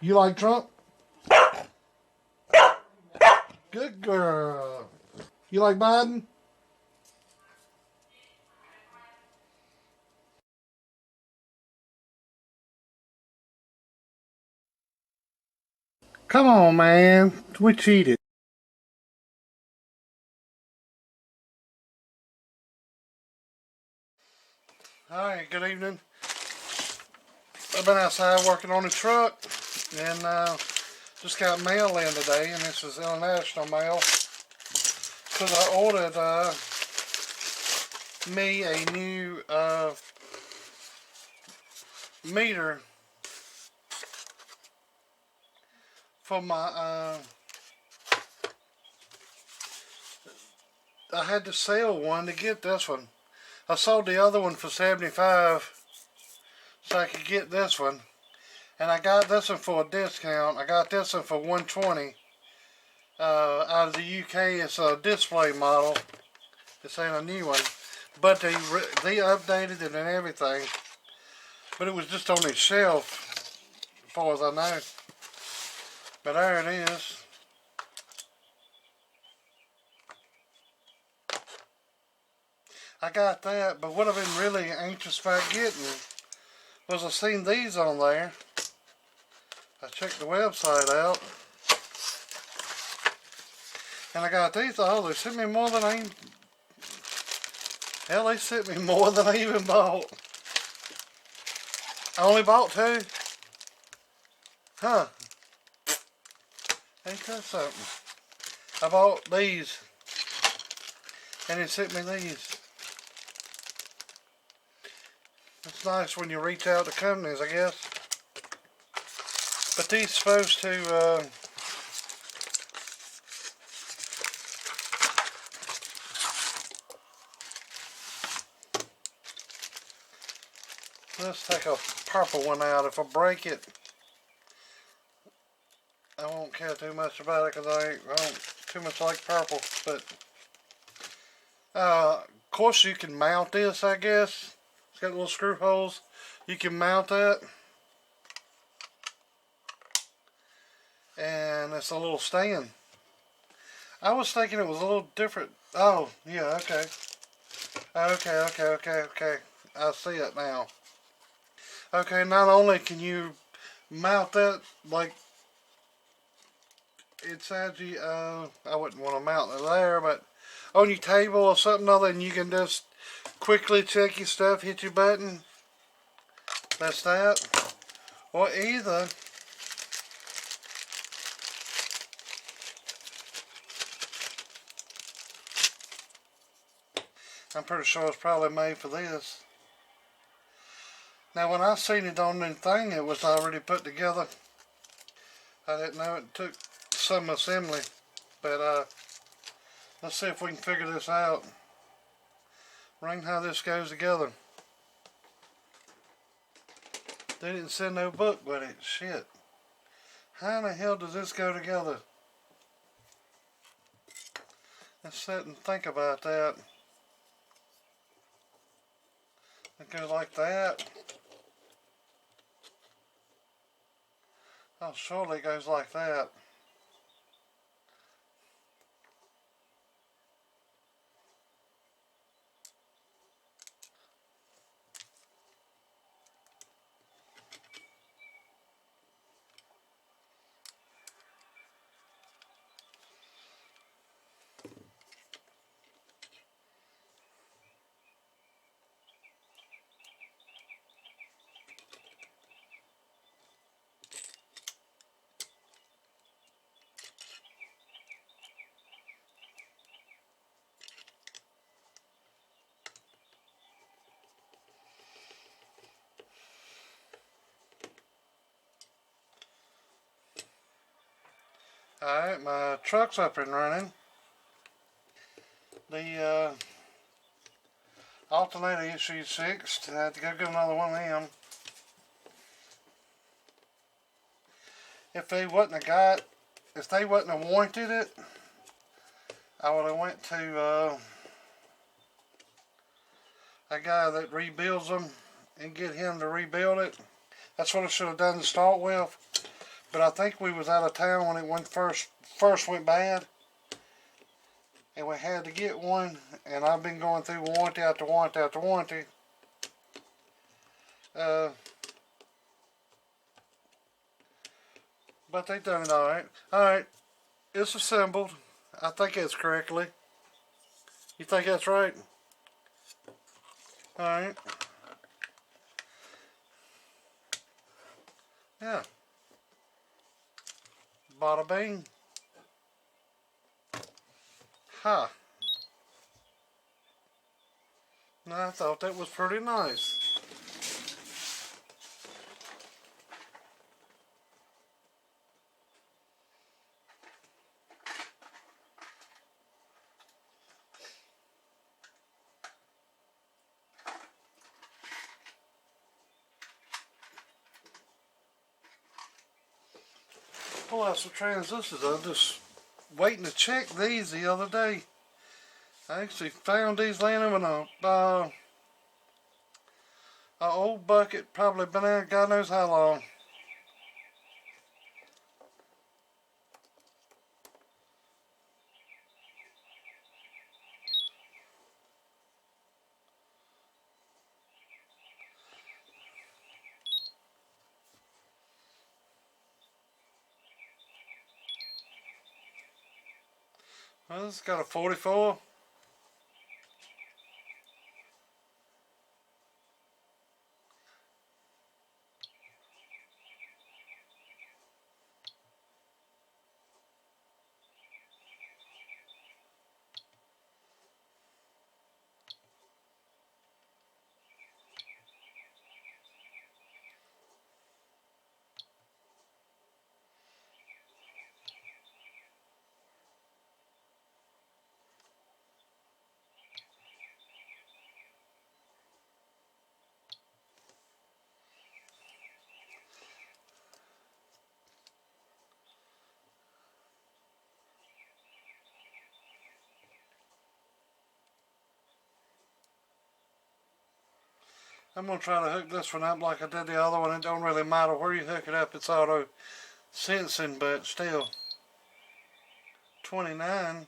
You like Trump? Good girl. You like Biden? Come on, man. We cheated. Alright, good evening. I've been outside working on the truck and just got mail in today, and this is international mail because I ordered me a new meter for my I had to sell one to get this one. I sold the other one for 75 so I could get this one, and I got this one for a discount. I got this one for 120 out of the UK. It's a display model. This ain't a new one, but they updated it and everything, but it was just on the shelf as far as I know. But there it is. I got that, but what I've been really anxious about getting was I seen these on there. I checked the website out, and I got these. Oh, they sent me more than I even... Hell, they sent me more than I even bought. I only bought two. Huh. Ain't that something? I bought these, and it sent me these. It's nice when you reach out to companies, I guess. But these supposed to let's take a purple one out. If I break it, I won't care too much about it because I don't too much like purple. But of course you can mount this, I guess. It's got little screw holes. You can mount that. And it's a little stand. I was thinking it was a little different. Oh, yeah, okay. Okay. I see it now. Okay, not only can you mount that, like, inside you, I wouldn't want to mount it there, but on your table or something other, and you can just quickly check your stuff, hit your button. That's that. Or either I'm pretty sure it's probably made for this. Now when I seen it on the thing, it was already put together. I didn't know it took some assembly. But let's see if we can figure this out. Ring how this goes together. They didn't send no book with it. Shit. How in the hell does this go together? Let's sit and think about that. It goes like that. Oh, surely it goes like that. Alright, my truck's up and running. The alternator issue's fixed. I had to go get another one of them. If they wouldn't have warranted it, I would have went to a guy that rebuilds them and get him to rebuild it. That's what I should have done to start with. but I think we was out of town when it first went bad, and we had to get one. And I've been going through warranty after warranty after warranty. But they done it all right. All right, it's assembled. I think it's correctly. You think that's right? All right. Yeah. Bada bing. Huh. I thought that was pretty nice. Pull out some transistors. I was just waiting to check these the other day. I actually found these laying in a old bucket, probably been out God knows how long. Well, it's got a 44. I'm going to try to hook this one up like I did the other one. It don't really matter where you hook it up. It's auto sensing, but still. 29.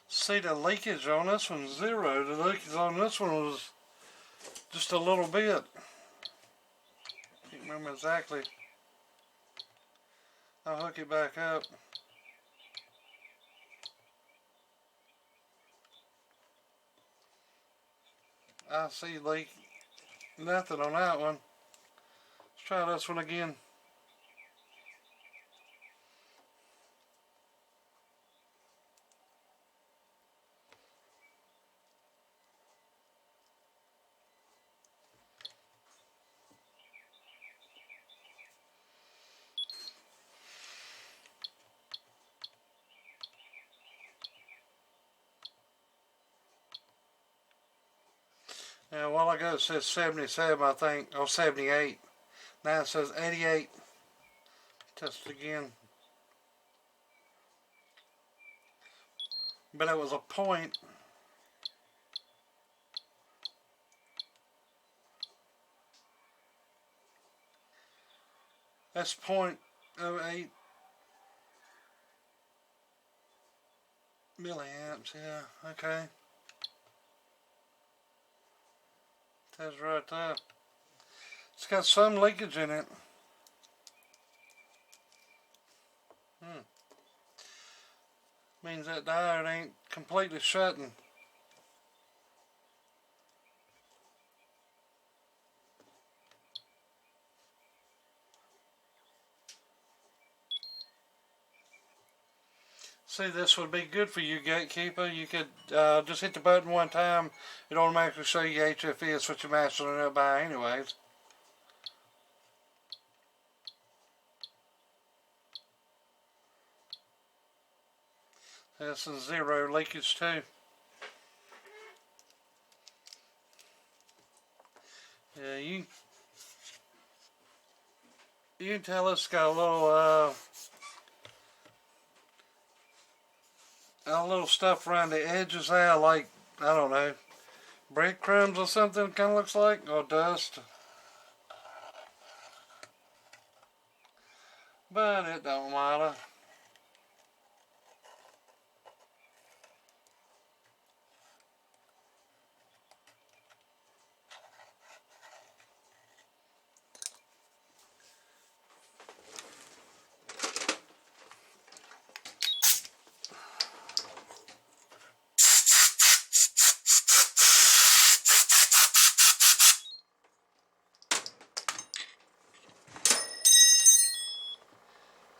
See, the leakage on this one's 0. The leakage on this one was just a little bit. Can't remember exactly. I'll hook it back up. I see nothing on that one. Let's try this one again. Now, a while ago it says 77, I think, or 78. Now it says 88. Test it again. But it was a point. That's 0.08 milliamps. Yeah, okay. That's right there. It's got some leakage in it. Means that diode ain't completely shutting. See, this would be good for you, gatekeeper. You could just hit the button one time. It automatically show you HFS, what you're matching it up by anyways. This is 0 leakage too. Yeah, you can tell it's got a little stuff around the edges there, like, I don't know, breadcrumbs or something, kind of looks like, or dust. But it don't matter.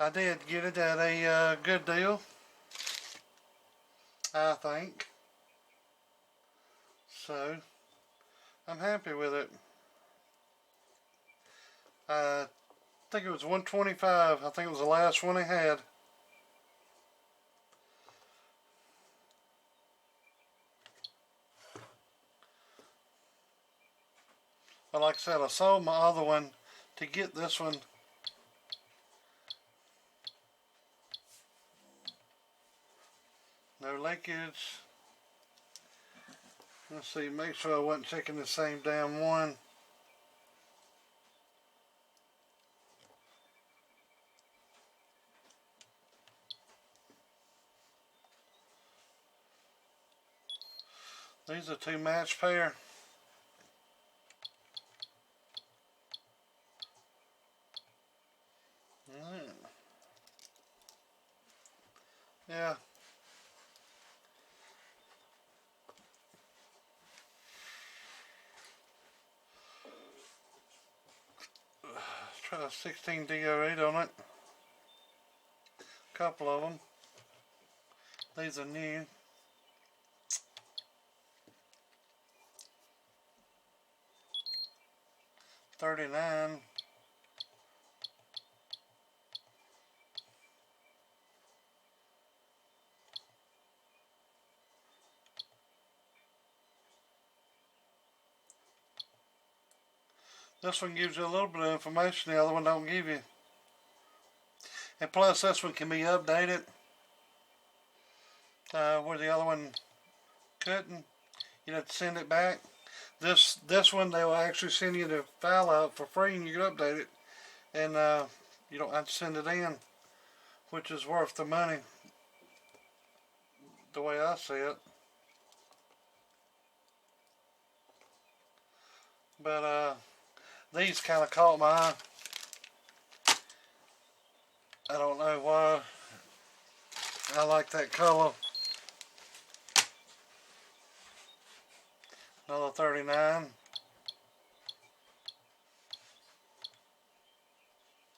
I did get it at a good deal, I think. So, I'm happy with it. I think it was $125. I think it was the last one they had. But like I said, I sold my other one to get this one. No leakage. Let's see, make sure I wasn't checking the same damn one. These are two match pair. Yeah. Let's try a 16 DO8 on it. Couple of them. These are new. $39. This one gives you a little bit of information, the other one don't give you. And plus this one can be updated, where the other one couldn't. You'd have to send it back. This one they will actually send you the file out for free and you can update it. And you don't have to send it in, which is worth the money, the way I see it. But these kind of caught my eye. I don't know why. I like that color. Another 39.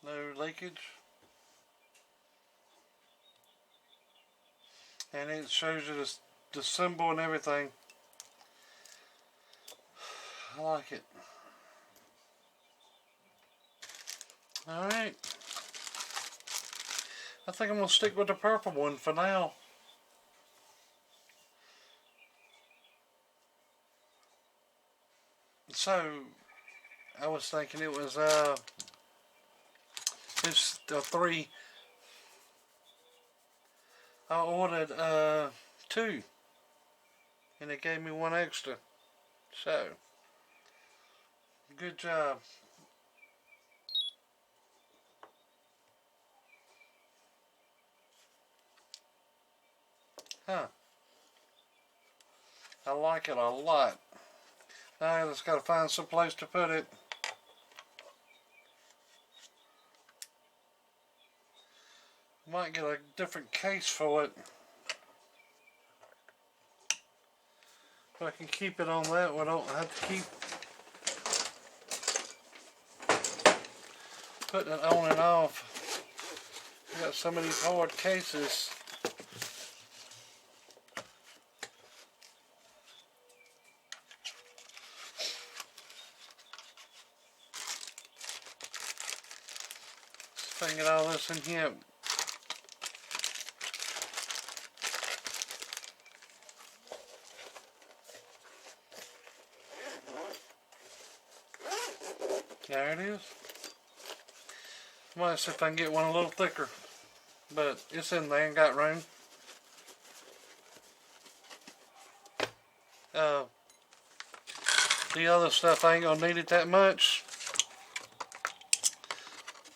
No leakage. And it shows you the symbol and everything. I like it. Alright. I think I'm going to stick with the purple one for now. So, I was thinking it was it's the 3. I ordered 2 and they gave me 1 extra. So, good job. Huh. I like it a lot. Now I just gotta find some place to put it. Might get a different case for it. But I can keep it on that one. I don't have to keep putting it on and off. I got so many hard cases. Let's get all this in here. There it is. Might see if I can get one a little thicker, but it's in there and got room. The other stuff I ain't gonna need it that much.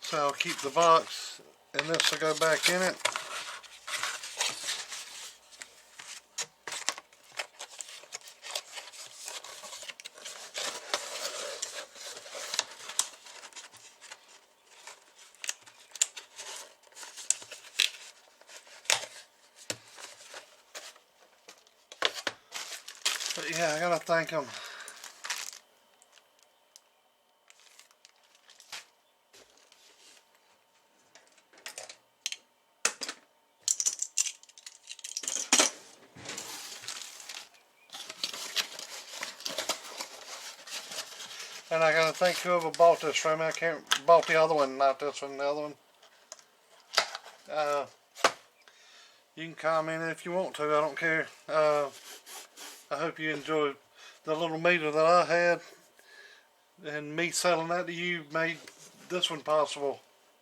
So I'll keep the box and this will go back in it. But yeah, I gotta thank them. And I gotta thank whoever bought this from me. I can't bought the other one, not this one, the other one. You can comment if you want to, I don't care. I hope you enjoyed the little meter that I had, and me selling that to you made this one possible.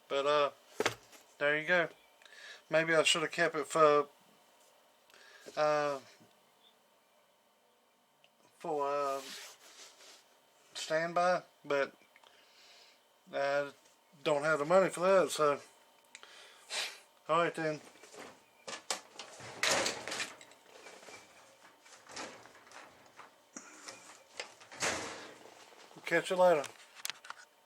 But there you go. Maybe I should have kept it for standby, but I don't have the money for that, so alright then. Catch you later.